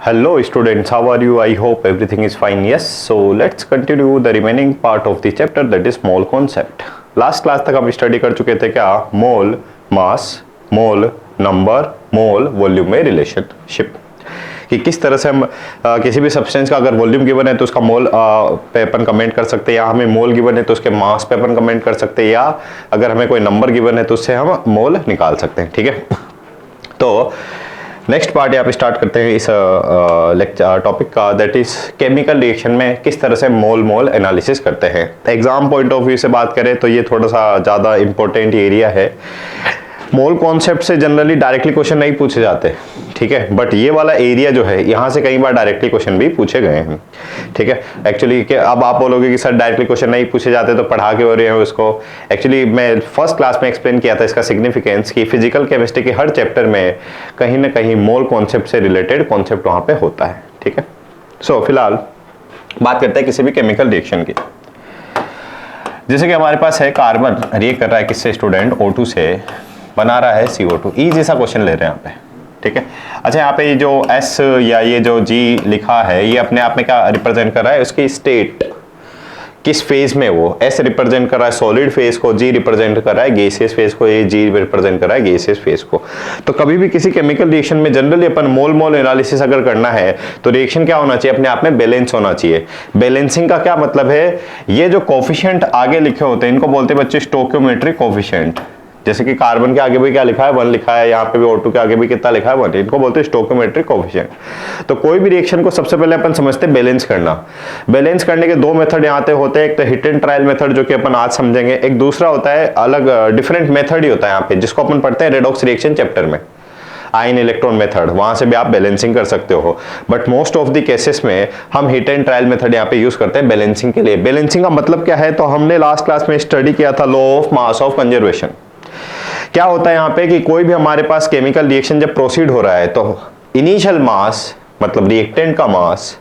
Hello students, how are you? I hope everything is fine. Yes, so let's continue the remaining part of the chapter, that is mole concept. Last class तक हम study कर चुके थे क्या? मोल मास, मोल number, मोल volume में relationship, कि किस तरह से हम किसी भी सब्सटेंस का अगर वॉल्यूम गिवन है तो उसका मोल पे अपन कमेंट कर सकते हैं, या हमें मोल गिवन है तो उसके मास पे अपन कमेंट कर सकते हैं, या अगर हमें कोई नंबर गिवन है तो उससे हम मोल निकाल सकते हैं. ठीक है, तो नेक्स्ट पार्ट यहाँ पे स्टार्ट करते हैं इस लेक्चर टॉपिक का, दैट इज केमिकल रिएक्शन में किस तरह से मोल एनालिसिस करते हैं. एग्जाम पॉइंट ऑफ व्यू से बात करें तो ये थोड़ा सा ज़्यादा इंपॉर्टेंट एरिया है. मोल कॉन्सेप्ट से जनरली डायरेक्टली क्वेश्चन नहीं पूछे जाते, ठीक है, बट ये वाला एरिया जो है यहाँ से कई बार डायरेक्टली क्वेश्चन भी पूछे गए हैं. ठीक है, एक्चुअली कि अब आप बोलोगे कि सर डायरेक्टली क्वेश्चन नहीं पूछे जाते तो पढ़ा के हो रहे हैं उसको. एक्चुअली मैं फर्स्ट क्लास में एक्सप्लेन किया था इसका सिग्निफिकेंस, कि फिजिकल केमिस्ट्री के हर चैप्टर में कहीं ना कहीं मोल कॉन्सेप्ट से रिलेटेड कॉन्सेप्ट वहाँ पे होता है. ठीक है, सो फिलहाल बात करते हैं किसी भी केमिकल रिएक्शन की. जैसे कि हमारे पास है कार्बन रिएक्ट कर रहा है किससे स्टूडेंट, O2 से, बना रहा है CO2. ई जैसा क्वेश्चन ले रहे हैं यहाँ पे. ठीक है, अच्छा यहाँ पे ये जो S या ये जो G लिखा है ये अपने आप में क्या रिप्रेजेंट कर रहा है, उसकी स्टेट, किस फेज में वो. S रिप्रेजेंट कर रहा है सॉलिड फेज को, G रिप्रेजेंट कर रहा है गैसियस फेज को, ये G रिप्रेजेंट कर रहा है गैसियस फेज को. तो कभी भी किसी केमिकल रिएक्शन में जनरली अपन मोल एनालिसिस अगर करना है तो रिएक्शन क्या होना चाहिए, अपने आप में बैलेंस होना चाहिए. बैलेंसिंग का क्या मतलब है, ये जो कोफिशिएंट आगे लिखे होते हैं इनको बोलते हैं बच्चे स्टोइकियोमेट्रिक कोफिशिएंट. जैसे कि कार्बन के आगे भी क्या लिखा है, 1 लिखा है, यहाँ पे भी O2 के आगे भी कितना लिखा है, 1. इनको बोलते हैं स्टोइकियोमेट्रिक कोफिशिएंट. तो कोई भी रिएक्शन को सबसे पहले अपन समझते हैं बैलेंस करना. बैलेंस करने के दो मेथड यहाँ पे होते हैं, एक तो हिट एंड ट्रायल मेथड जो कि अपन आज समझेंगे, एक दूसरा होता है अलग डिफरेंट मेथड ही होता है यहाँ पे, जिसको अपन पढ़ते हैं रेडॉक्स रिएक्शन चैप्टर में, आयन इलेक्ट्रॉन मेथड. वहां से भी आप बैलेंसिंग कर सकते हो, but most of the cases में हम हिट एंड ट्रायल मेथड यहाँ पे यूज करते हैं बैलेंसिंग के लिए. बैलेंसिंग का मतलब क्या है, तो हमने लास्ट क्लास में स्टडी किया था law of mass of conservation. क्या होता है यहाँ पे कि कोई भी हमारे पास केमिकल रिएक्शन जब प्रोसीड हो रहा है तो इनिशियल मास मतलब रिएक्टेंट का मास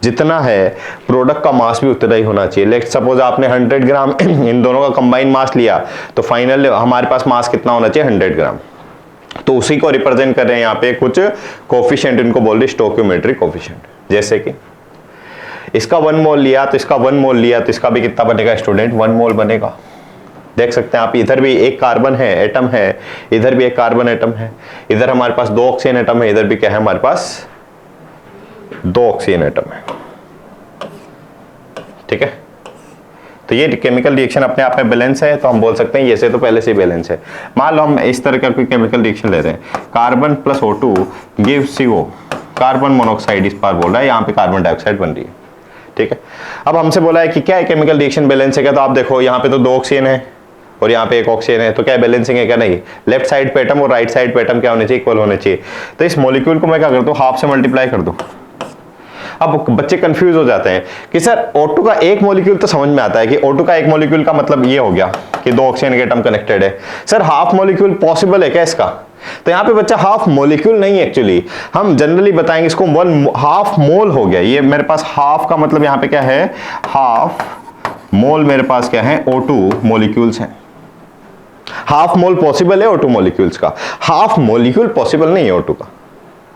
जितना है प्रोडक्ट का मास भी उतना ही होना चाहिए. लेट्स सपोज आपने 100 ग्राम इन दोनों का कंबाइन मास लिया तो फाइनल हमारे पास मास कितना होना चाहिए, 100 ग्राम. तो उसी को रिप्रेजेंट कर रहे हैं यहाँ पे कुछ कोफिशिएंट, इनको बोल रहे स्टोइकियोमेट्रिक कोफिशिएंट. जैसे कि इसका 1 मोल लिया तो इसका 1 मोल लिया तो इसका भी कितना बनेगा स्टूडेंट, 1 मोल बनेगा. देख सकते हैं आप, इधर भी एक कार्बन है, एटम है, इधर भी एक कार्बन एटम है, इधर हमारे पास 2 ऑक्सीजन एटम है, इधर भी क्या है हमारे पास 2 ऑक्सीजन एटम है. ठीक है, तो ये केमिकल रिएक्शन अपने आप में बैलेंस है, तो हम बोल सकते हैं ये से तो पहले से बैलेंस है. मान लो हम इस तरह का कोई केमिकल रिएक्शन ले रहे हैं, carbon plus O2 gives CO, carbon monoxide इस बार बोल रहा है, यहाँ पे कार्बन डाइऑक्साइड बन रही है. ठीक है, अब हमसे बोला है कि क्या है केमिकल रिएक्शन बैलेंस है क्या, तो आप देखो यहाँ पे तो 2 ऑक्सीजन है और यहाँ पे 1 ऑक्सीजन है, तो क्या बैलेंसिंग है क्या, नहीं. लेफ्ट साइड पे एटम और राइट साइड पे एटम क्या होने चाहिए, इक्वल होने चाहिए. तो इस मॉलिक्यूल को मैं क्या करता हूँ, हाफ से मल्टीप्लाई कर दूं. अब बच्चे कंफ्यूज हो जाते हैं कि सर O2 का एक मॉलिक्यूल तो समझ में आता है कि O2 का एक मॉलिक्यूल का मतलब ये हो गया कि 2 ऑक्सीजन के एटम कनेक्टेड है. सर हाफ मॉलिक्यूल पॉसिबल है क्या इसका, तो यहाँ पे बच्चा हाफ मॉलिक्यूल नहीं, एक्चुअली हम जनरली बताएंगे इसको 1 हाफ मोल हो गया. ये मेरे पास हाफ का मतलब यहाँ पे क्या है, हाफ मोल मेरे पास क्या है, O2 मॉलिक्यूल्स हैं. हाफ मोल पॉसिबल है O2 मॉलिक्यूल्स का, हाफ मॉलिक्यूल पॉसिबल नहीं है O2 का.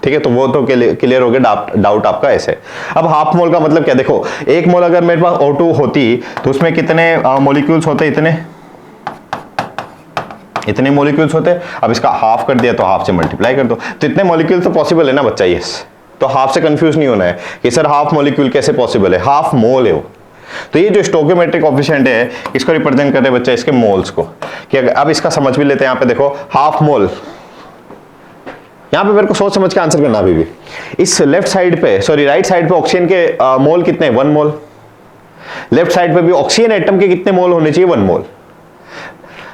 ठीक है, तो वो तो क्लियर हो गया डाउट आपका ऐसे. अब हाफ मोल का मतलब क्या, देखो 1 मोल अगर मेरे पास O2 होती तो उसमें कितने मॉलिक्यूल्स होते, इतने मॉलिक्यूल्स होते. अब इसका हाफ कर दिया तो हाफ से मल्टीप्लाई कर दो, तो इतने मॉलिक्यूल तो पॉसिबल है ना बच्चा. यस, तो हाफ से कंफ्यूज नहीं होना है कि सर हाफ मॉलिक्यूल कैसे पॉसिबल है, हाफ मोल है वो. तो ये जो स्टोइकियोमेट्रिक कोफिशिएंट है इसको रिप्रेजेंट कर रहे हैं बच्चा इसके मोल्स को. कि अब इसका समझ भी लेते हैं. यहाँ पे देखो हाफ मोल, यहाँ पे मेरे को सोच समझ के आंसर करना. अभी भी इस लेफ्ट साइड पे, सॉरी राइट साइड पे ऑक्सीजन के मोल कितने, 1 मोल. लेफ्ट साइड पे भी ऑक्सीजन एटम के कितने मोल होने चाहिए, 1 मोल.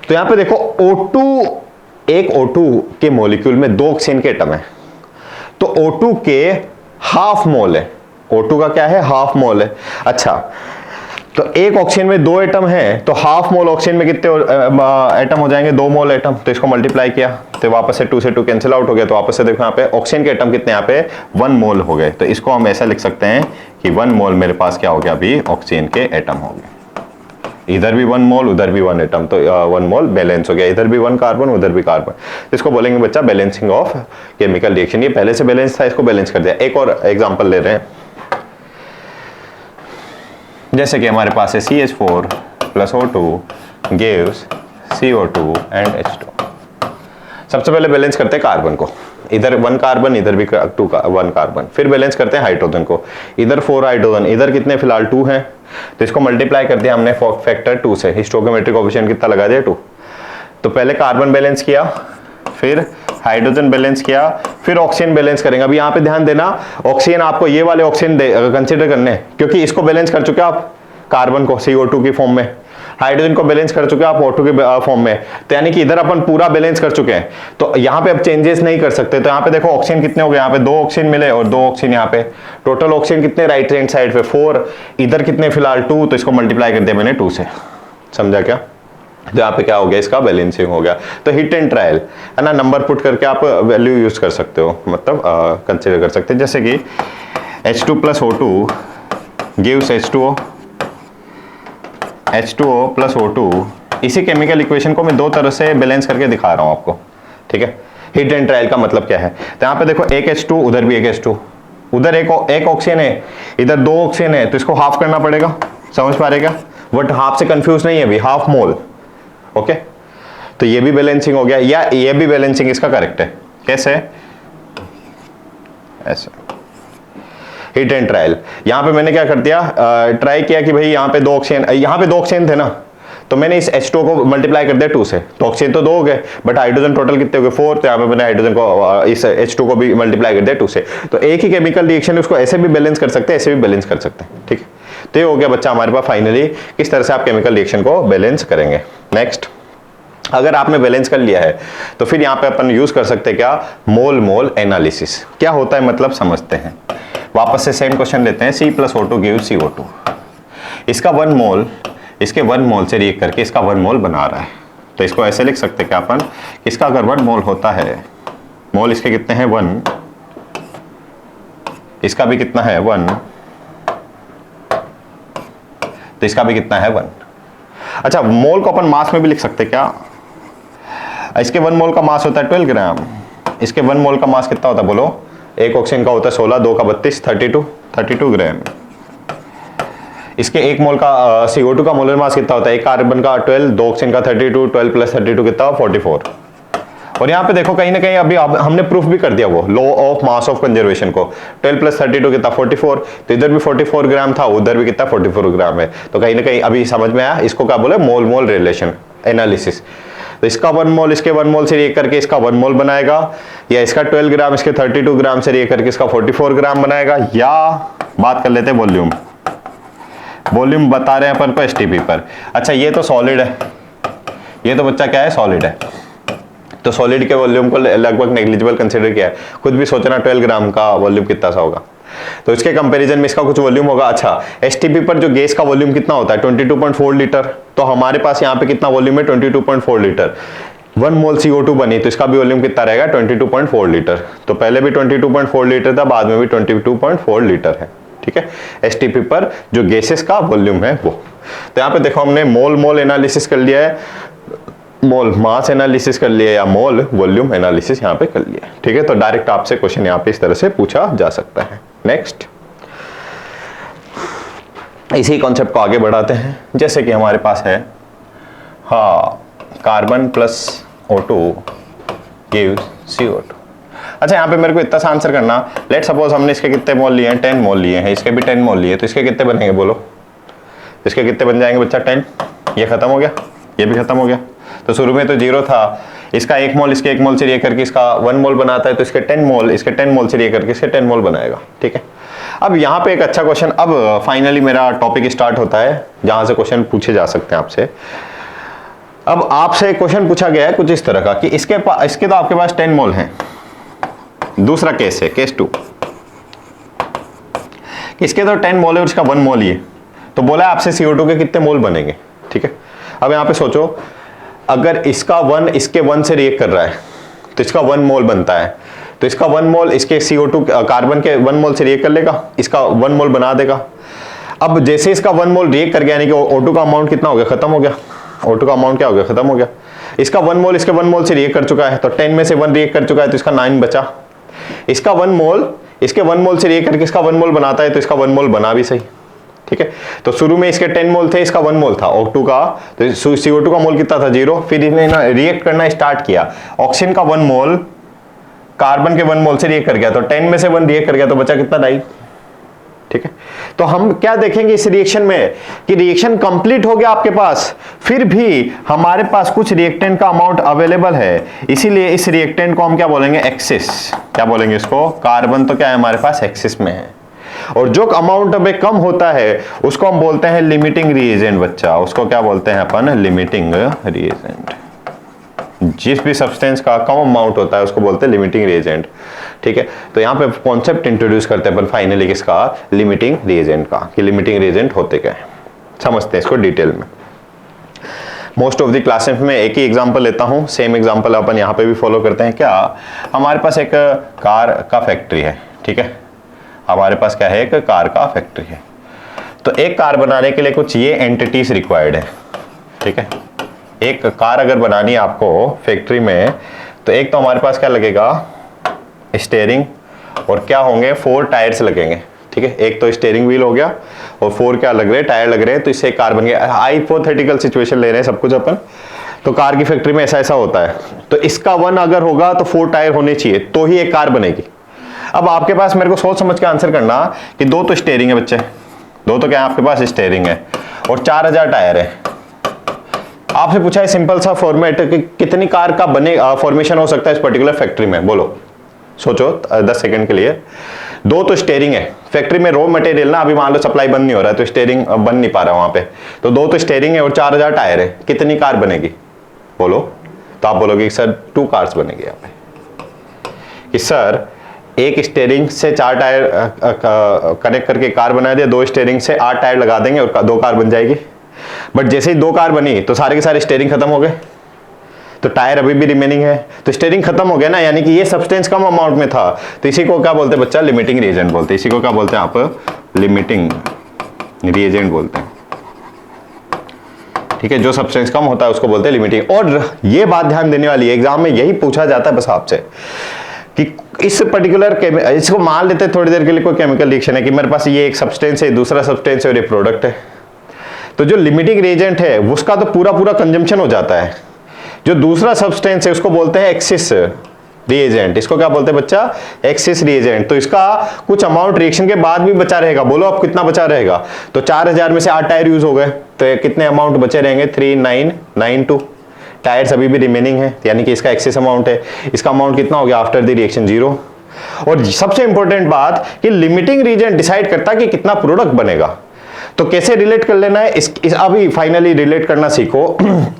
तो यहाँ पे देखो O2, एक O2 के मॉलिक्यूल में 2 ऑक्सीजन के एटम है, तो O2 के हाफ मोल है. O2 का क्या है, हाफ मोल है. अच्छा, तो एक ऑक्सीजन में 2 एटम है तो हाफ मोल ऑक्सीजन में कितने एटम हो जाएंगे, 2 मोल एटम. तो इसको मल्टीप्लाई किया तो वापस से 2 से 2 कैंसिल आउट हो गया, तो वापस से देखो यहाँ पे ऑक्सीजन के एटम कितने, यहाँ पे 1 मोल हो गए. तो इसको हम ऐसा लिख सकते हैं कि 1 मोल मेरे पास क्या हो गया, अभी ऑक्सीजन के एटम हो गए. इधर भी 1 मोल उधर भी 1 एटम, तो 1 मोल बैलेंस हो गया, इधर भी 1 कार्बन उधर भी कार्बन, इसको बोलेंगे बच्चा बैलेंसिंग ऑफ केमिकल रिएक्शन। ये पहले से बैलेंस था, इसको बैलेंस कर दिया। एक और एग्जांपल ले रहे हैं, जैसे कि हमारे पास है CH4 + O2 gives CO2 and H2। सबसे पहले बैलेंस करते हैं कार्बन को, इधर 1 कार्बन इधर भी 1 कार्बन, फिर बैलेंस करते हैं हाइड्रोजन को, इधर 4 हाइड्रोजन, इधर कितने फिलहाल 2 हैं, तो इसको मल्टीप्लाई कर दिया हमने फैक्टर 2 से, स्टोइकोमेट्रिक कोएफिशिएंट कितना लगा दिया 2। तो पहले कार्बन बैलेंस किया, फिर हाइड्रोजन बैलेंस किया, फिर ऑक्सीजन बैलेंस करेंगे। अभी यहाँ पे ध्यान देना, ऑक्सीजन आपको ये वाले ऑक्सीजन कंसिडर करने हैं, क्योंकि इसको बैलेंस कर चुके आप कार्बन को CO2 की फॉर्म में, हाइड्रोजन को बैलेंस कर चुके हैं आप O2 के फॉर्म में, तो यानी कि इधर अपन पूरा बैलेंस कर चुके हैं। तो यहाँ पे अब चेंजेस नहीं कर सकते, तो यहाँ पे देखो ऑक्सीजन कितने हो गए, यहाँ पे 2 ऑक्सीजन मिले और 2 ऑक्सीजन यहाँ पे, टोटल ऑक्सीजन कितने राइट हैंड साइड पे 4, इधर कितने फिलहाल 2, तो इसको मल्टीप्लाई कर दिया मैंने 2 से, समझा क्या? तो यहाँ पे क्या हो गया, इसका बैलेंसिंग हो गया। तो हिट एंड ट्रायल है ना, नंबर पुट करके आप वैल्यू यूज कर सकते हो, मतलब कंसिडर कर सकते हैं। जैसे कि H2 + O2 gives H2O + O2, इसी केमिकल इक्वेशन को मैं 2 तरह से बैलेंस करके दिखा रहा हूं आपको, ठीक है। हिट एंड ट्रायल का मतलब क्या है, तो यहाँ पे देखो एक H2 उधर भी एक H2, उधर एक ऑक्सीजन है इधर 2 ऑक्सीजन है, तो इसको हाफ करना पड़ेगा, समझ पा रहे क्या? बट हाफ से कंफ्यूज नहीं है अभी, हाफ मोल, ओके। तो ये भी बैलेंसिंग हो गया, या ये भी बैलेंसिंग इसका करेक्ट है। कैसे? ऐसे हिट एंड ट्रायल। यहां पे मैंने क्या कर दिया, ट्राई किया कि भाई यहाँ पे 2 ऑक्सीजन, यहाँ पे 2 ऑक्सीजन थे ना, तो मैंने इस H2 को मल्टीप्लाई कर दिया 2 से, तो ऑक्सीजन तो 2 हो गए, बट हाइड्रोजन टोटल कितने हो गए 4, तो यहाँ पे मैंने हाइड्रोजन को इस H2 को भी मल्टीप्लाई कर दिया 2 से। तो एक ही केमिकल रिएक्शन उसको ऐसे भी बैलेंस कर सकते हैं, ऐसे भी बैलेंस कर सकते हैं, ठीक है। तो ये हो गया बच्चा हमारे पास फाइनली किस तरह से आप केमिकल रिएक्शन को बैलेंस करेंगे। नेक्स्ट, अगर आपने बैलेंस कर लिया है तो फिर यहाँ पे अपन यूज कर सकते हैं क्या, मोल मोल एनालिसिस। क्या होता है मतलब समझते हैं, वापस से सेम क्वेश्चन लेते हैं। C + O2 गिव्स CO2, इसका 1 मोल इसके 1 मोल से रिएक्ट करके इसका 1 मोल बना रहा है, तो इसको ऐसे लिख सकते हैं क्या अपन, इसका अगर 1 मोल होता है, मोल इसके कितने हैं 1, इसका भी कितना है 1, तो इसका भी कितना है 1। अच्छा, मोल को अपन मास में भी लिख सकते हैं क्या, इसके 1 मोल का मास होता है 12 ग्राम, इसके 1 मोल का मास कितना होता है बोलो, एक ऑक्सीजन का होता है 16, 2 का 32, 32 ग्राम। इसके 1 मोल का CO2 का मोलर मास कितना होता है, एक कार्बन का 12, 2 ऑक्सीजन का 32, 12 + 32 कितना 44। और यहाँ पे देखो कहीं ना कहीं अभी हमने प्रूफ भी कर दिया वो law of mass of conservation को, 12 + 32 कितना 44, तो इधर भी 44 ग्राम था, उधर भी कितना 44 ग्राम है। तो कहीं ना कहीं अभी समझ में आया, इसको क्या बोले, मोल मोल रिलेशन एनालिसिस। तो इसका 1 मोल इसके 1 मोल से रिएक्ट करके इसका 1 मोल बनाएगा, या इसका 12 ग्राम इसके 32 ग्राम से रिएक्ट करके इसका 44 ग्राम बनाएगा। या बात कर लेते हैं वॉल्यूम, वॉल्यूम बता रहे हैं अपन को STP पर। अच्छा, ये तो सॉलिड है, ये तो बच्चा क्या है, सॉलिड है, तो सॉलिड के वॉल्यूम को लगभग नेग्लिजिबल कंसीडर किया है। खुद भी सोचना 12 ग्राम का वॉल्यूम कितना सा होगा, तो इसके कंपैरिजन में इसका कुछ वॉल्यूम होगा। अच्छा, STP पर जो गैस का वॉल्यूम कितना होता है 22.4 लीटर, तो हमारे पास यहाँ पे कितना वॉल्यूम है 22.4 लीटर। 1 मोल CO2 बनी तो इसका भी वॉल्यूम कितना रहेगा 22.4 लीटर। तो पहले भी 22.4 लीटर था, बाद में भी 22.4 लीटर है, ठीक है। STP पर जो गैसेस का वॉल्यूम है वो। तो यहाँ पे देखो हमने मोल मोल एनालिसिस कर लिया है, मोल मास एनालिसिस कर लिया, या मोल वॉल्यूम एनालिसिस यहाँ पे कर लिया, ठीक है। तो डायरेक्ट आपसे क्वेश्चन यहाँ पे इस तरह से पूछा जा सकता है। नेक्स्ट, इसी कॉन्सेप्ट को आगे बढ़ाते हैं। जैसे कि हमारे पास है, हाँ, कार्बन + O2 गिव्स CO2। अच्छा, यहाँ पे मेरे को इतना सा आंसर करना, लेट सपोज हमने इसके कितने मोल लिए हैं, 10 मोल लिए हैं, इसके भी 10 मोल लिए, तो इसके कितने बनेंगे बोलो, इसके कितने बन जाएंगे बच्चा 10। ये खत्म हो गया, ये भी खत्म हो गया। तो शुरू में तो 0 था, इसका 1 मोल इसके 1 मोल से रिएक्ट करके इसका 1 मोल बनाता है, तो इसके 10 मोल इसके 10 मोल से रिएक्ट करके इसके 10 मोल बनाएगा, ठीक है। अब यहाँ पे एक अच्छा क्वेश्चन, अब फाइनली मेरा टॉपिक स्टार्ट होता है जहां से क्वेश्चन पूछे जा सकते हैं आपसे। अब आपसे क्वेश्चन पूछा गया है कुछ इस तरह का कि इसके तो आपके पास 10 मोल हैं। दूसरा केस है, केस 2, इसके तो 10 मोल है और इसका 1 मोल ही है, तो बोला आपसे CO2 के कितने मोल बनेंगे, ठीक है। अब यहाँ पे सोचो, अगर इसका 1 इसके 1 से रिएक्ट कर रहा है तो इसका 1 मोल बनता है, तो इसका 1 मोल इसके CO2 कार्बन के 1 मोल से रिएक्ट कर लेगा, इसका 1 मोल बना देगा। अब जैसे इसका 1 मोल रिएक्ट कर गया, यानी कि O2 का अमाउंट कितना हो गया, खत्म हो गया। O2 का अमाउंट क्या हो गया, खत्म हो गया। इसका 1 मोल इसके 1 मोल से रिएक्ट कर चुका है, तो 10 में से 1 रिएक्ट कर चुका है, तो इसका 9 बचा। इसका 1 मोल इसके 1 मोल से रिएक्ट करके इसका 1 मोल बनाता है, तो इसका 1 मोल बना भी सही, ठीक है। तो शुरू में इसके 10 मोल थे, इसका 1 मोल था O2 का, तो CO2 का मोल कितना था, 0। फिर इसने ना रिएक्ट करना स्टार्ट किया, ऑक्सीजन का 1 मोल कार्बन के 1 मोल से रिएक्ट कर गया, तो 10 में से 1 रिएक्ट कर गया, तो बचा कितना, 9, ठीक है। तो हम क्या देखेंगे इस रिएक्शन में कि रिएक्शन कंप्लीट हो गया आपके पास, फिर भी हमारे पास कुछ रिएक्टेंट का अमाउंट अवेलेबल है, इसीलिए इस रिएक्टेंट को हम क्या बोलेंगे, एक्सिस। क्या बोलेंगे इसको, कार्बन तो क्या है हमारे पास एक्सिस में है, और जो अमाउंट में कम होता है उसको हम बोलते हैं लिमिटिंग रिएजेंट बच्चा। उसको क्या बोलते हैं अपन, लिमिटिंग रिएजेंट। जिस भी सब्सटेंस का कम अमाउंट होता है उसको बोलते हैं लिमिटिंग रिएजेंट, ठीक है। तो यहाँ पे कॉन्सेप्ट इंट्रोड्यूस करते हैं अपन फाइनली किसका, लिमिटिंग रिएजेंट का, कि लिमिटिंग रिएजेंट होते क्या है, समझते हैं इसको डिटेल में। मोस्ट ऑफ द क्लासेस में एक ही एग्जांपल लेता हूँ, सेम एग्जांपल अपन यहाँ पे भी फॉलो करते हैं। क्या, हमारे पास एक कार का फैक्ट्री है, ठीक है, हमारे पास क्या है, एक कार का फैक्ट्री है। तो एक कार बनाने के लिए कुछ ये एंटिटीज रिक्वायर्ड है, ठीक है। एक कार अगर बनानी है आपको फैक्ट्री में, तो एक तो हमारे पास क्या लगेगा, स्टीयरिंग, और क्या होंगे, 4 टायर्स लगेंगे, ठीक है। एक तो स्टीयरिंग व्हील हो गया, और 4 क्या लग रहे हैं, टायर लग रहे हैं, तो इससे कार बन गया। हाइपोथेटिकल सिचुएशन ले रहे हैं सब कुछ अपन। तो कार की फैक्ट्री में ऐसा ऐसा होता है, तो इसका 1 अगर होगा तो 4 टायर होने चाहिए, तो ही एक कार बनेगी। अब आपके पास मेरे को सोच समझ के आंसर करना कि 2 तो स्टीयरिंग है बच्चे, 2 तो क्या है आपके पास, स्टीयरिंग है, और 4000 टायर है। आपसे पूछा है सिंपल सा फॉर्मेट कि कितनी कार का बने फॉर्मेशन हो सकता है इस पर्टिकुलर फैक्ट्री में, बोलो, सोचो 10 सेकंड के लिए। 2 तो स्टीयरिंग है, फैक्ट्री में रॉ मटेरियल ना अभी मान लो सप्लाई बंद नहीं हो रहा है, तो स्टीयरिंग बन नहीं पा रहा वहां पे, तो 2 तो स्टीयरिंग है और 4000 टायर है, कितनी कार बनेगी, बोलो। तो आप बोलोगे सर 2 कार्स बनेगी यहाँ पे, कि सर एक स्टीयरिंग से 4 टायर कनेक्ट करके कार बना दिया, 2 स्टीयरिंग से 8 टायर लगा देंगे और 2 कार बन जाएगी। बट जैसे ही 2 कार बनी तो सारे के सारे स्टीयरिंग खत्म हो गए, तो टायर अभी भी रिमेनिंग है, तो स्टीयरिंग खत्म हो गया ना, यानी कि ये सब्सटेंस कम अमाउंट में था, तो इसी को क्या बोलते हैं बच्चा, लिमिटिंग रिएजेंट बोलते हैं। इसी को क्या बोलते हैं आप, लिमिटिंग रिएजेंट बोलते हैं, ठीक है। जो सब्सटेंस कम होता है उसको बोलते हैं लिमिटिंग। और ये बात ध्यान देने वाली है, एग्जाम में यही पूछा जाता है बस आपसे, कि इस पर्टिकुलर इसको मान लेते हैं थोड़ी देर के लिए कोई केमिकल रिएक्शन है, कि मेरे पास ये एक सब्सटेंस है, दूसरा सब्सटेंस है और ये प्रोडक्ट है। तो जो लिमिटिंग रिएजेंट है उसका तो पूरा पूरा कंजम्पशन हो जाता है। जो दूसरा सब्सटेंस है उसको बोलते हैं एक्सिस रिएजेंट। इसको क्या बोलते हैं बच्चा, एक्सिस रिएजेंट। तो इसका कुछ अमाउंट रिएक्शन के बाद भी बचा रहेगा, बोलो अब कितना बचा रहेगा। तो 4000 में से 8 टायर यूज हो गए, तो कितने अमाउंट बचे रहेंगे, 3992 टायर्स अभी भी रिमेनिंग है, यानी कि इसका एक्सेस अमाउंट है। इसका अमाउंट कितना हो गया आफ्टर द रिएक्शन, 0। और सबसे इंपॉर्टेंट बात कि लिमिटिंग रिएजेंट डिसाइड करता है कि कितना प्रोडक्ट बनेगा। तो कैसे रिलेट कर लेना है, अभी फाइनली रिलेट करना सीखो।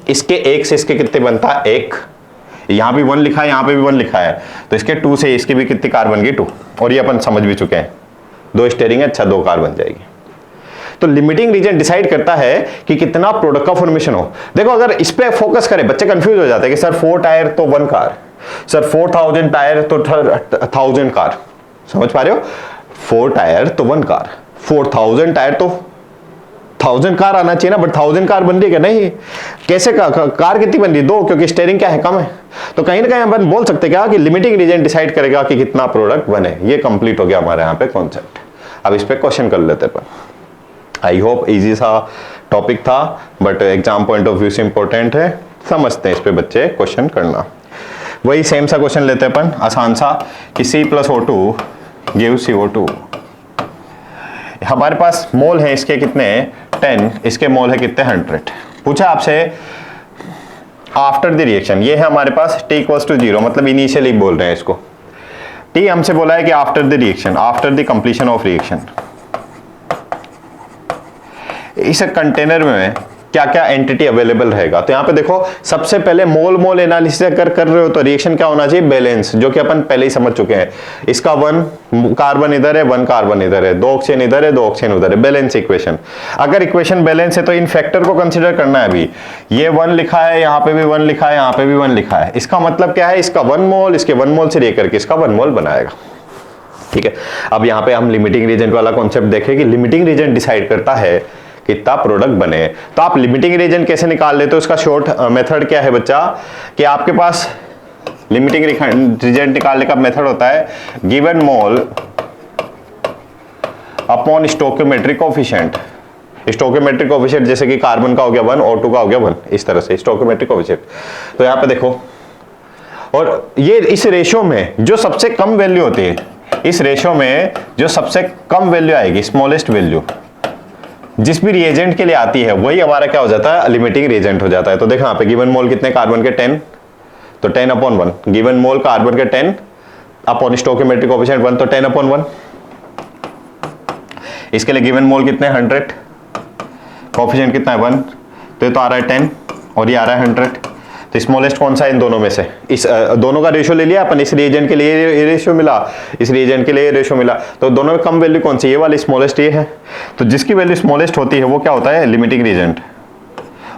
इसके 1 से इसके कितने बनता है, 1, यहां भी 1 लिखा है, यहां पे भी 1 लिखा है, तो इसके 2 से इसकी भी कितनी कार बन गई, 2। और ये अपन समझ भी चुके हैं, 2 स्टीयरिंग है, अच्छा 2 कार बन जाएगी। तो लिमिटिंग रीजन डिसाइड करता है कि कितना प्रोडक्ट का फॉर्मेशन हो। देखो अगर इस पे फोकस करें, बच्चे कंफ्यूज हो जाते हैं कि सर 4 टायर तो 1 कार, सर 4000 टायर तो 1000 कार। समझ पा रहे हो, 4 टायर तो 1 कार, 4000 टायर तो 1000 कार आना चाहिए ना, बट 1000 कार बन रही है नहीं, कैसे कार कितनी बन रही है, 2, क्योंकि स्टीयरिंग क्या है, कम है। तो कहीं ना कहीं अपन बोल सकते क्या कि लिमिटिंग रीजन डिसाइड करेगा कि कितना प्रोडक्ट बने। ये कंप्लीट हो गया हमारे यहाँ पे कॉन्सेप्ट। अब इस पे क्वेश्चन कर लेते हैं। आई होप इजी सा टॉपिक था, but exam point of view से इंपॉर्टेंट है, समझते हैं इस पे बच्चे क्वेश्चन करना। वही सेम सा क्वेश्चन लेते हैं अपन, आसान सा, कि C+O2 गिव्स CO2। हमारे पास मोल है इसके कितने 10, इसके मोल है कितने 100। पूछा आपसे आफ्टर द रिएक्शन, ये है हमारे पास T = 0, मतलब इनिशियली बोल रहे हैं इसको। T हमसे बोला है कि after the reaction, after the completion of reaction, इस कंटेनर में क्या क्या एंटिटी अवेलेबल रहेगा। तो यहाँ पे देखो सबसे पहले मोल मोल एनालिसिस अगर कर रहे हो तो रिएक्शन क्या होना चाहिए, बैलेंस, जो कि अपन पहले ही समझ चुके हैं। इसका 1 कार्बन इधर है, 1 कार्बन इधर है, 2 ऑक्सीजन इधर है, 2 ऑक्सीजन उधर है, बैलेंस इक्वेशन। अगर इक्वेशन बैलेंस है तो इन फैक्टर को कंसीडर करना है। अभी ये 1 लिखा है, यहाँ पे भी 1 लिखा है, यहाँ पे भी 1 लिखा है, इसका मतलब क्या है, इसका 1 मोल इसके 1 मोल से लेकर के इसका 1 मोल बनाएगा। ठीक है। अब यहाँ पे हम लिमिटिंग रीजन वाला कॉन्सेप्ट देखें कि लिमिटिंग रीजन डिसाइड करता है कितना प्रोडक्ट बने। तो आप लिमिटिंग रीजन कैसे निकाल लेते हो, उसका शॉर्ट मेथड क्या है बच्चा, कि आपके पास लिमिटिंग रीजन निकालने का मेथड होता है given mole upon stoichiometric coefficient. Stoichiometric coefficient जैसे कि कार्बन का हो गया 1, O2 का हो गया 1, इस तरह से स्टोइकोमेट्रिक कोएफिशिएंट। तो यहाँ पे देखो, और ये इस रेशियो में जो सबसे कम वैल्यू होती है, इस रेशियो में जो सबसे कम वैल्यू आएगी, स्मॉलेस्ट वैल्यू जिस भी रिएजेंट के लिए आती है, वही हमारा क्या हो जाता है, लिमिटिंग रिएजेंट हो जाता है। तो देखो यहाँ पे गिवन मोल कितने कार्बन के 10, तो 10/1 गिवन मोल कार्बन के 10 अपॉन स्टोइकोमेट्रिक कोएफिशिएंट 1, तो 10/1। इसके लिए गिवन मोल कितने 100, कोएफिशिएंट कितना है 1, तो ये तो आ रहा है 10 और ये आ रहा है 100। तो स्मॉलेस्ट कौन सा है इन दोनों में से, इस दोनों का रेशियो ले लिया अपन, इस रिएजेंट के लिए ये रेशियो मिला, इस रिएजेंट के लिए ये रेशियो मिला, तो दोनों में कम वैल्यू कौन सी, ये वाली स्मॉलेस्ट ये है। तो जिसकी वैल्यू स्मॉलेस्ट होती है वो क्या होता है, लिमिटिंग रिएजेंट।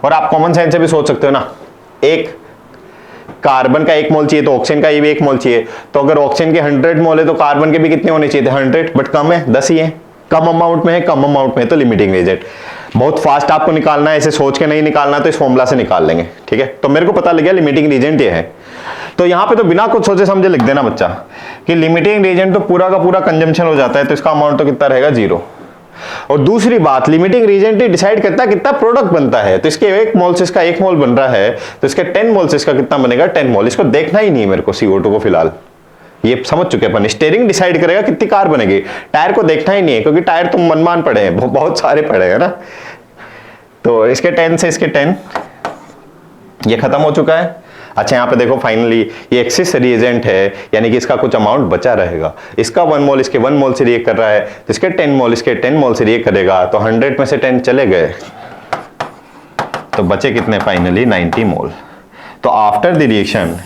और आप कॉमन सेंस से भी सोच सकते हो ना, एक कार्बन का 1 मोल चाहिए तो ऑक्सीजन का ये भी 1 मोल चाहिए, तो अगर ऑक्सीजन के 100 मोल है तो कार्बन के भी कितने होने चाहिए थे 100, बट कम है 10 ही है, कम अमाउंट में है, कम अमाउंट में, तो लिमिटिंग रिएजेंट। बहुत फास्ट आपको निकालना है, ऐसे सोच के नहीं निकालना, तो इस फॉर्मूला से निकाल लेंगे। ठीक है, तो मेरे को पता लग गया लिमिटिंग रिएजेंट ये है। तो यहाँ पे तो बिना कुछ सोचे समझे लिख देना बच्चा कि लिमिटिंग रिएजेंट तो पूरा का पूरा कंजम्पशन हो जाता है, तो इसका अमाउंट तो कितना रहेगा 0। और दूसरी बात, लिमिटिंग रिएजेंट ही डिसाइड करता है कितना प्रोडक्ट बनता है। तो इसके 1 मोल से इसका 1 मोल बन रहा है, तो इसके 10 मोल से इसका कितना बनेगा 10 मोल। इसको देखना ही नहीं है मेरे को CO2 को, फिलहाल ये समझ चुके अपन। स्टीयरिंग डिसाइड करेगा कितनी कार बनेगी, टायर को देखना ही नहीं है, क्योंकि टायर तुम मनमान पड़े हैं, बहुत सारे पड़े हैं ना। तो इसके 10 से इसके 10 ये खत्म हो चुका है। अच्छा यहाँ पे देखो फाइनली ये एक्सिस रिएजेंट है, यानी कि इसका कुछ अमाउंट बचा रहेगा। इसका 1 मोल इसके 1 मोल से रिएक्ट कर रहा है, तो इसके 10 मोल इसके 10 मोल से रिएक्ट करेगा, तो 100 में से 10 चले गए, तो बचे कितने फाइनली 90 मोल। तो आफ्टर द रिएक्शन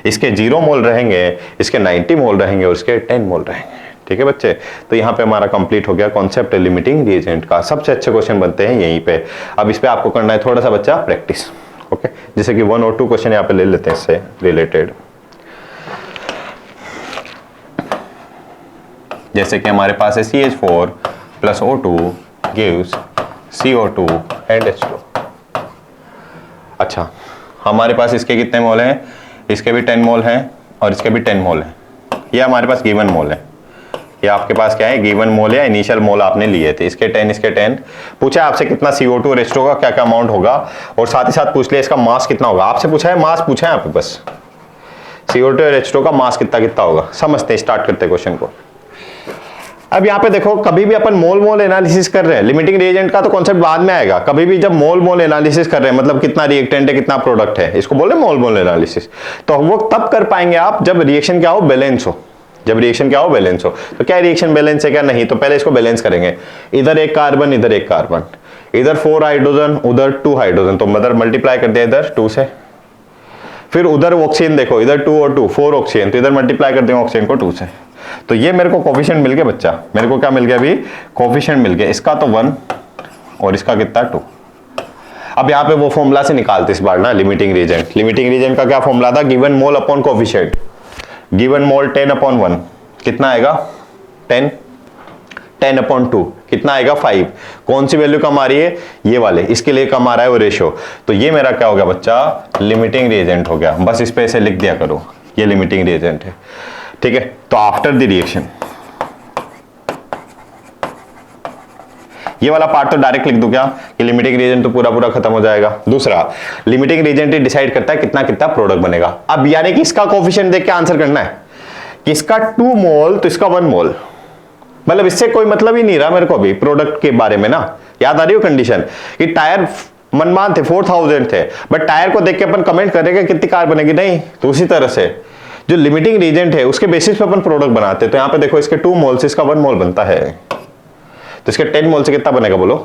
इसके 0 मोल रहेंगे, इसके 90 मोल रहेंगे और इसके 10 मोल रहेंगे। ठीक है बच्चे, तो यहाँ पे हमारा कंप्लीट हो गया कॉन्सेप्ट लिमिटिंग रिएजेंट का। सबसे अच्छे क्वेश्चन बनते हैं यहीं पे। अब इस पे आपको करना है थोड़ा सा बच्चा प्रैक्टिस। ओके, जैसे कि 1 और 2 क्वेश्चन यहाँ पे ले लेते हैं इससे रिलेटेड। जैसे कि हमारे पास है CH4 + O2 gives CO2 and H2। अच्छा, हमारे पास इसके कितने मोल हैं, इसके भी 10 मोल हैं और इसके भी 10 मोल हैं। ये हमारे पास गिवन मोल है, ये आपके पास क्या है गिवन मोल या इनिशियल मोल आपने लिए थे। इसके 10 इसके 10 पूछा आपसे कितना CO2 और H2 का क्या क्या अमाउंट होगा, और साथ ही साथ पूछ लिया इसका मास कितना होगा। आपसे पूछा है मास, पूछा है यहाँ पे बस CO2 और H2 का मास कितना कितना होगा। समझते हैं, स्टार्ट करते हैं क्वेश्चन को। अब यहाँ पे देखो, कभी भी अपन मोल मोल एनालिसिस कर रहे हैं, लिमिटिंग रिएजेंट का तो कॉन्सेप्ट बाद में आएगा। कभी भी जब मोल मोल एनालिसिस कर रहे हैं, मतलब कितना रिएक्टेंट है कितना प्रोडक्ट है, इसको बोल रहे हैं मोल मोल एनालिसिस। तो वो तब कर पाएंगे आप जब रिएक्शन क्या हो, बैलेंस हो। जब रिएक्शन क्या हो, बैलेंस हो। तो क्या रिएक्शन बैलेंस है क्या, नहीं, तो पहले इसको बैलेंस करेंगे। इधर एक कार्बन इधर एक कार्बन, इधर 4 हाइड्रोजन उधर 2 हाइड्रोजन, तो मतलब मल्टीप्लाई कर दिया इधर 2 से। फिर उधर ऑक्सीजन देखो, इधर 2 और 2 4 ऑक्सीजन, तो इधर मल्टीप्लाई कर देंगे ऑक्सीजन को 2 से। तो ये मेरे को कोफिशिएंट मिल गया बच्चा, मेरे को क्या मिल गया अभी, कोफिशिएंट मिल गया। इसका तो 1 और इसका कितना 2। अब यहाँ पे वो फॉर्मूला से निकालते इस बार ना लिमिटिंग रिएजेंट। लिमिटिंग रिएजेंट का क्या फॉर्मूला था, given mole upon coefficient. Given mole 10/1 कितना आएगा 10, 10/2 कितना आएगा 5। कौन सी वैल्यू कम आ रही है, ये वाले, इसके लिए कम आ रहा है वो रेशियो। तो ये मेरा क्या हो गया बच्चा, लिमिटिंग रिएजेंट हो गया। बस इस पे ऐसे लिख दिया करो, ये लिमिटिंग रिएजेंट है। ठीक है, तो आफ्टर द रिएक्शन ये वाला पार्ट तो डायरेक्ट लिख दूं क्या कि लिमिटिंग रिएजेंट तो पूरा पूरा खत्म हो जाएगा। दूसरा, लिमिटिंग रिएजेंट डिसाइड करता है कितना कितना प्रोडक्ट बनेगा। अब यानी कि इसका कोफिशिएंट देख के आंसर करना है कि इसका 2 मोल तो इसका 1 मोल, मतलब इससे कोई मतलब ही नहीं रहा मेरे को अभी प्रोडक्ट के बारे में ना। याद आ रही हो कंडीशन कि टायर मनमान थे 4000 थे, बट टायर को देख के अपन कमेंट करेंगे कितनी कार बनेगी, नहीं। तो उसी तरह से जो लिमिटिंग रिएजेंट है उसके बेसिस पे अपन प्रोडक्ट बनाते हैं। तो यहां पे देखो इसके 2 मोल से इसका 1 मोल बनता है, तो इसके 10 मोल से कितना बनेगा बोलो,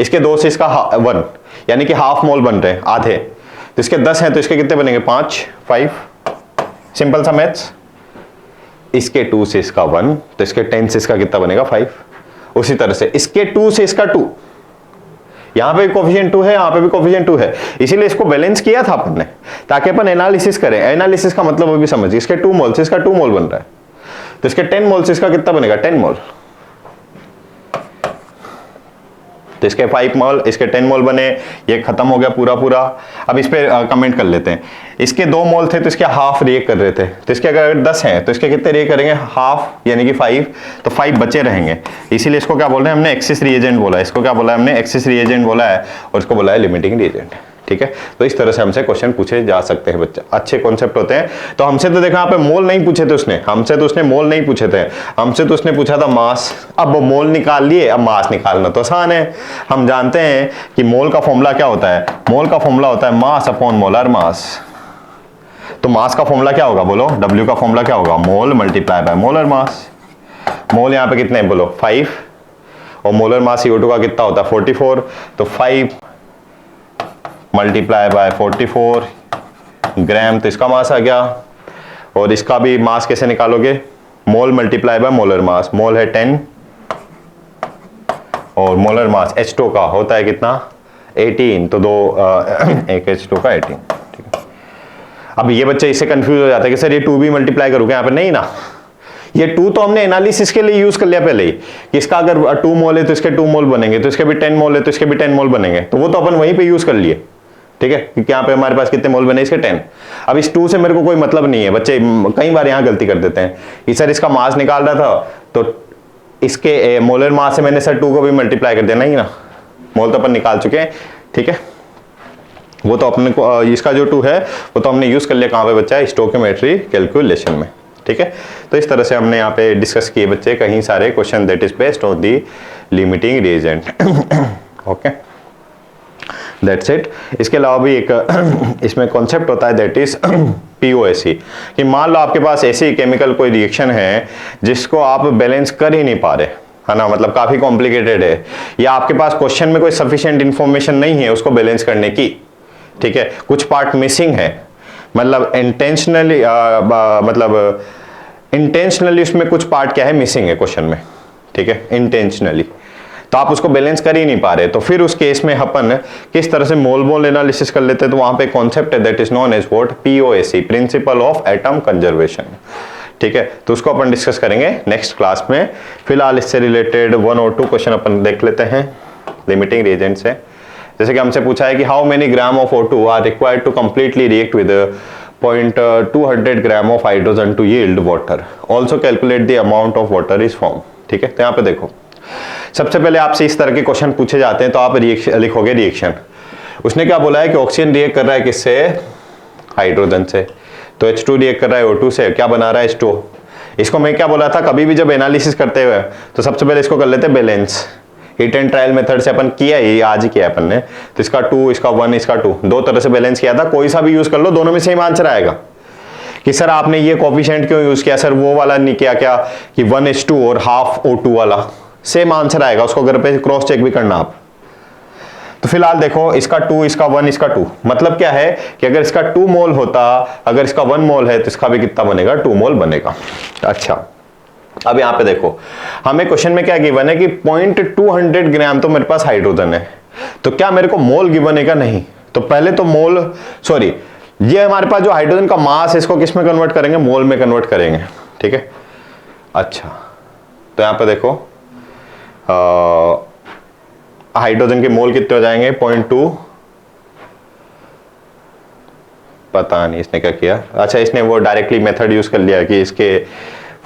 इसके 2 से इसका 1, यानी कि हाफ मोल बन रहे हैं, आधे। तो इसके 10 हैं तो इसके कितने बनेंगे 5 5, सिंपल सा मैथ्स। इसके 2 से इसका 1, तो इसके 10 से इसका कितना बनेगा 5। उसी तरह से इसके 2 से इसका 2, यहां पे कोफिशिएंट 2 है, यहां पे भी कोफिशिएंट 2 है, इसीलिए इसको बैलेंस किया था अपन ने ताकि अपन एनालिसिस करें। एनालिसिस का मतलब वो भी समझिए, इसके 2 मोल से इसका 2 मोल बन रहा है, तो इसके 10 मोल से इसका कितना बनेगा 10 मोल। तो इसके 5 मोल, इसके 10 मोल बने, ये खत्म हो गया पूरा पूरा। अब इस पे कमेंट कर लेते हैं। इसके 2 मोल थे तो इसके हाफ रिएक्ट कर रहे थे, तो इसके अगर 10 हैं तो इसके कितने रिएक्ट करेंगे हाफ, यानी कि 5, तो 5 बचे रहेंगे। इसीलिए इसको क्या बोल रहे हैं हमने, एक्सिस रिएजेंट बोला है। इसको क्या बोला है हमने, एक्सिस रिएजेंट बोला है, और इसको बोला है लिमिटिंग रिएजेंट। ठीक है, तो इस तरह से हमसे क्वेश्चन पूछे जा सकते हैं बच्चा, अच्छे कॉन्सेप्ट होते हैं। तो हमसे तो देखा यहाँ पे मोल नहीं पूछे थे उसने, हमसे तो उसने मोल नहीं पूछे थे, हमसे तो उसने पूछा था मास। अब वो मोल निकाल लिए, अब मास निकालना तो आसान है। हम जानते हैं कि मोल का फॉर्मूला क्या होता है, मोल का फॉर्मूला होता है मास अपॉन मोलर मास। तो मास का फॉर्मूला क्या होगा बोलो, W का फॉर्मूला क्या होगा, मोल मल्टीप्लाई बाय मोलर मास। मोल यहाँ पे कितने हैं बोलो 5, और मोलर मास CO2 का कितना होता है 44, तो 5 मल्टीप्लाई बाय 44 ग्राम, तो इसका मास आ गया। और इसका भी मास कैसे निकालोगे, मोल मल्टीप्लाई बाय मोलर मास। मोल है 10 और मोलर मास H2 का होता है कितना 18, तो एक H2 का 18। ठीक है, अब ये बच्चे इससे कंफ्यूज हो जाते हैं कि सर ये 2 भी मल्टीप्लाई करोगे यहाँ पे, नहीं ना, ये 2 तो हमने एनालिसिस के लिए यूज कर लिया पहले ही, कि इसका अगर 2 मोल है तो इसके 2 मोल बनेंगे, तो इसके भी 10 मोल है तो इसके भी 10 मोल बनेंगे, तो वो तो अपन वहीं पे यूज कर लिए। ठीक है, क्योंकि यहाँ पे हमारे पास कितने मोल बने, इसके 10। अब इस 2 से मेरे को कोई मतलब नहीं है। बच्चे कई बार यहाँ गलती कर देते हैं कि सर इसका मास निकाल रहा था तो इसके मोलर मास से मैंने सर 2 को भी मल्टीप्लाई कर देना ही ना, मोल तो अपन निकाल चुके हैं। ठीक है, वो तो अपने को इसका जो 2 है वो तो हमने यूज कर लिया कहाँ पे बच्चा, स्टोइकियोमेट्री कैलकुलेशन में। ठीक है, तो इस तरह से हमने यहाँ पे डिस्कस किए बच्चे कहीं सारे question that is based on the limiting reagent. Okay, that's it. इसके अलावा भी एक इसमें कॉन्सेप्ट होता है दैट इज POSE, कि मान लो आपके पास ऐसी केमिकल कोई रिएक्शन है जिसको आप बैलेंस कर ही नहीं पा रहे, है ना, मतलब काफी कॉम्प्लिकेटेड है, या आपके पास क्वेश्चन में कोई सफिशिएंट इंफॉर्मेशन नहीं है उसको बैलेंस करने की। ठीक है, कुछ पार्ट मिसिंग है, मतलब इंटेंशनली उसमें कुछ पार्ट क्या है मिसिंग है क्वेश्चन में। ठीक है, इंटेंशनली, तो आप उसको बैलेंस कर ही नहीं पा रहे, तो फिर उस केस में अपन किस तरह से मोल मोल एनालिसिस कर लेते हैं। तो वहां पे कॉन्सेप्ट है that is known as what, POSE, principle of atom conservation. ठीक है, तो उसको अपन डिस्कस करेंगे नेक्स्ट क्लास में। फिलहाल इससे रिलेटेड 1 और 2 क्वेश्चन अपन देख लेते हैं लिमिटिंग रिएजेंट से। जैसे कि हमसे पूछा है कि how many gram of O2 are required to completely react with 0.200 gram of hydrogen to yield water, also calculate the amount of water is form. ठीक है, तो यहाँ पे देखो, सबसे पहले आपसे इस तरह के क्वेश्चन पूछे जाते हैं तो आप लिखोगे रिएक्शन। उसने क्या बोला है कि ऑक्सीजन रिएक्ट कर रहा है किससे, हाइड्रोजन से, तो H2 रिएक्ट कर रहा है O2 से, क्या बना रहा है H2। इसको मैं क्या बोला था, कभी भी जब एनालिसिस करते हुए तो सबसे पहले इसको कर लेते हैं balance. Hit and trial method से अपन किया, ये आज ही किया अपन ने, तो इसका 2, इसका 1, इसका 2, 2 तरह से बैलेंस किया था। कोई सा भी यूज कर लो, दोनों में सेम आंसर आएगा। कि सर आपने ये कोफिशिएंट क्यों यूज किया, सर वो वाला नहीं किया क्या, कि 1:2 और हाफ O2 वाला, सेम आंसर आएगा, उसको घर पे क्रॉस चेक भी करना आप। तो फिलहाल देखो, इसका 2, इसका 1, इसका 2, मतलब क्या है कि अगर इसका 2 मोल होता, अगर इसका 1 मोल है तो इसका भी कितना बनेगा, 2 मोल बनेगा। अच्छा, अब यहां पे देखो, हमें क्वेश्चन में क्या गिवन है कि 0.200 ग्राम तो मेरे पास हाइड्रोजन है, तो क्या मेरे को मोल गिवन है क्या, नहीं। तो पहले तो मोल, सॉरी, ये हमारे पास जो हाइड्रोजन का मास है इसको किस में कन्वर्ट करेंगे, मोल में कन्वर्ट करेंगे। ठीक है, अच्छा, तो यहां पे देखो हाइड्रोजन के मोल कितने हो जाएंगे, 0.2, पता नहीं इसने क्या किया। अच्छा, इसने वो डायरेक्टली मेथड यूज कर लिया कि इसके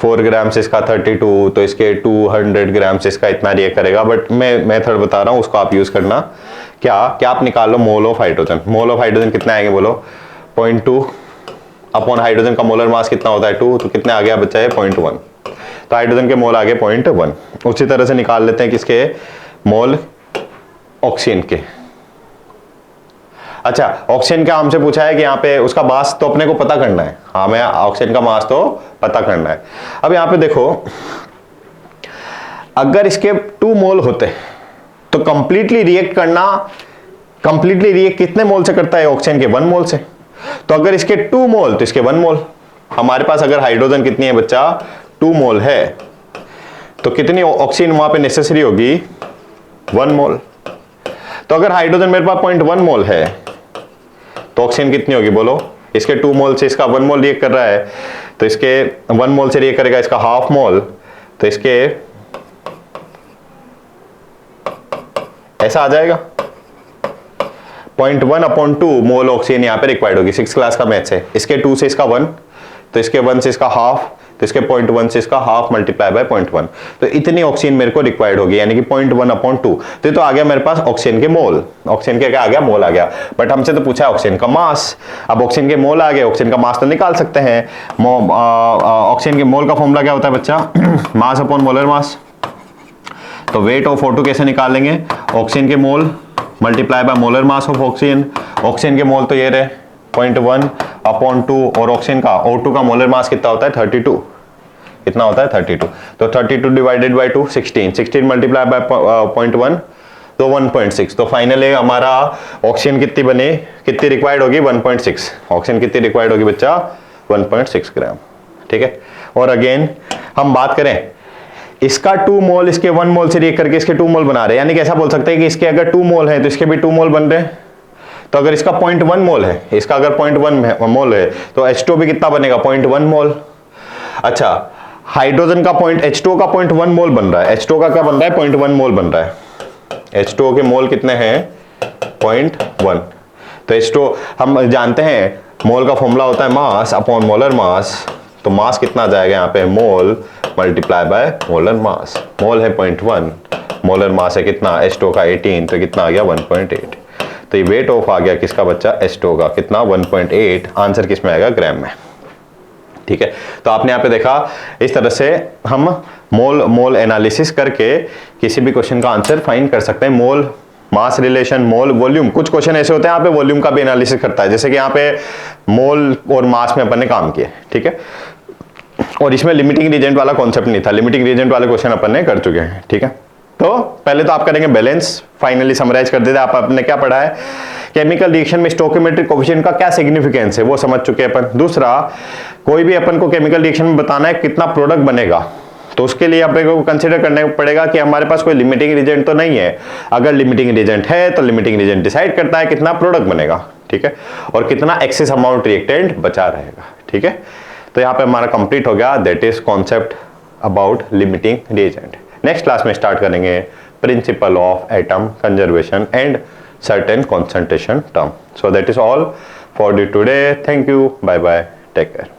4 ग्राम से इसका 32, तो इसके 200 ग्राम से इसका इतना रिएक्ट करेगा। बट मैं मेथड बता रहा हूं, उसको आप यूज करना। क्या आप निकालो mole of hydrogen. Mole of hydrogen कितना आएंगे बोलो, 0.2 अपॉन हाइड्रोजन का मोलर मास कितना होता है 2, तो कितने आ गया बच्चा है 0.1, तो हाइड्रोजन के मोल आ गए 0.1। उसी तरह से निकाल लेते हैं किसके, मोल ऑक्सीजन के। अच्छा, ऑक्सीजन का हमसे पूछा है कि यहाँ पे उसका मास तो अपने को पता करना है, हमें ऑक्सीजन का मास तो पता करना है। अब यहाँ पे देखो, अगर इसके 2 मोल होते तो कंप्लीटली रिएक्ट कितने मोल से करता है, ऑक्सीजन के 1 मोल से। तो अगर इसके 2 मोल तो इसके 1 मोल। हमारे पास अगर हाइड्रोजन कितनी है बच्चा, 2 मोल है, तो कितनी ऑक्सीजन वहां पे नेसेसरी होगी, 1 मोल। तो अगर हाइड्रोजन मेरे पास 0.1 मोल है तो ऑक्सीजन कितनी होगी बोलो, इसके 2 मोल से इसका 1 मोल रिएक्ट कर रहा है, तो इसके 1 मोल से रिएक्ट करेगा इसका हाफ मोल, तो इसके ऐसा आ जाएगा 0.1/2 मोल ऑक्सीजन यहाँ पे रिक्वायर्ड होगी। 6 क्लास का मैथ्स है। इसके 2 से इसका 1, तो इसके 1 से इसका हाफ, तो इसके 0.1 से इसका हाफ मल्टीप्लाई बाय 0.1, तो इतनी ऑक्सीजन मेरे को रिक्वायर्ड होगी, यानी कि 0.1/2। तो ये तो आ गया मेरे पास ऑक्सीजन के मोल। ऑक्सीजन के क्या आ गया? मोल आ गया। बट हमसे तो पूछा है ऑक्सीजन का मास। अब ऑक्सीजन के मोल आ गए, ऑक्सीजन का मास तो निकाल सकते हैं। ऑक्सीजन के मोल का फॉर्मूला क्या होता है बच्चा? Mass upon molar mass. तो वेट ऑफ O2 कैसे निकालेंगे? ऑक्सीजन के mole multiply by molar mass of oxygen. Oxygen के मोल तो ये रहे 0.1/2, और ऑक्सीजन का O2 का मोलर मास कितना होता है? 32। कितना होता है? 32। तो 32 डिवाइडेड बाय 2 16, 16 मल्टीप्लाई बाय 0.1 तो 1.6। तो फाइनली हमारा ऑक्सीजन कितनी बने, कितनी रिक्वायर्ड होगी? 1.6। ऑक्सीजन कितनी रिक्वायर्ड होगी बच्चा? 1.6 ग्राम। ठीक है। और अगेन हम बात करें, इसका 2 मोल इसके 1 मोल से रिएक्ट करके इसके 2 मोल बना रहे हैं, यानी कि ऐसा बोल सकते हैं कि इसके अगर 2 मोल है तो इसके भी 2 मोल बन रहे हैं। तो अगर इसका 0.1 मोल है, इसका अगर 0.1 मोल है, तो H2 भी कितना बनेगा? 0.1 मोल। अच्छा, हाइड्रोजन का H2 का 0.1 मोल बन रहा है। H2 का क्या बन रहा है? 0.1 मोल बन रहा है। H2 के मोल कितने हैं? 0.1। तो H2 हम जानते हैं मोल का फॉर्मूला होता है मास अपॉन मोलर मास। तो मास कितना आ जाएगा यहाँ पे? मोल मल्टीप्लाई बाय मोलर मास। मोल है 0.1, मोलर मास है कितना? H2 का 18, तो कितना आ गया? 1.8। तो ये वेट ऑफ आ गया किसका बच्चा? H2 का कितना? 1.8। आंसर किस में आएगा? ग्राम में। ठीक है। तो आपने यहाँ पे देखा, इस तरह से हम मोल एनालिसिस करके किसी भी क्वेश्चन का आंसर फाइंड कर सकते हैं। मोल मास रिलेशन, मोल वॉल्यूम, कुछ क्वेश्चन ऐसे होते हैं यहाँ पे वॉल्यूम का भी एनालिसिस करता है, जैसे कि यहाँ पे मोल और मास में अपन ने काम किया। ठीक है। और इसमें लिमिटिंग रिएजेंट वाला कॉन्सेप्ट नहीं था, लिमिटिंग रिएजेंट वाले क्वेश्चन अपन ने कर चुके हैं। ठीक है। तो पहले तो आप करेंगे बैलेंस। फाइनली समराइज कर देते हैं, आपने क्या पढ़ा है? केमिकल रिएक्शन में स्टोइकियोमेट्रिक कोएफिशिएंट का क्या सिग्निफिकेंस है वो समझ चुके हैं अपन। दूसरा, कोई भी अपन को केमिकल रिएक्शन में बताना है कितना प्रोडक्ट बनेगा, तो उसके लिए अपने को कंसीडर करना पड़ेगा कि हमारे पास कोई लिमिटिंग रिएजेंट तो नहीं है। अगर लिमिटिंग रिएजेंट है तो लिमिटिंग रिएजेंट डिसाइड करता है कितना प्रोडक्ट बनेगा। ठीक है। और कितना एक्सेस अमाउंट रिएक्टेंट बचा रहेगा। ठीक है। तो यहाँ पे हमारा कंप्लीट हो गया, that is concept about limiting reagent. Next class में स्टार्ट करेंगे principal of atom conservation and certain concentration term. So that is all for the today. Thank you. Bye bye. Take care.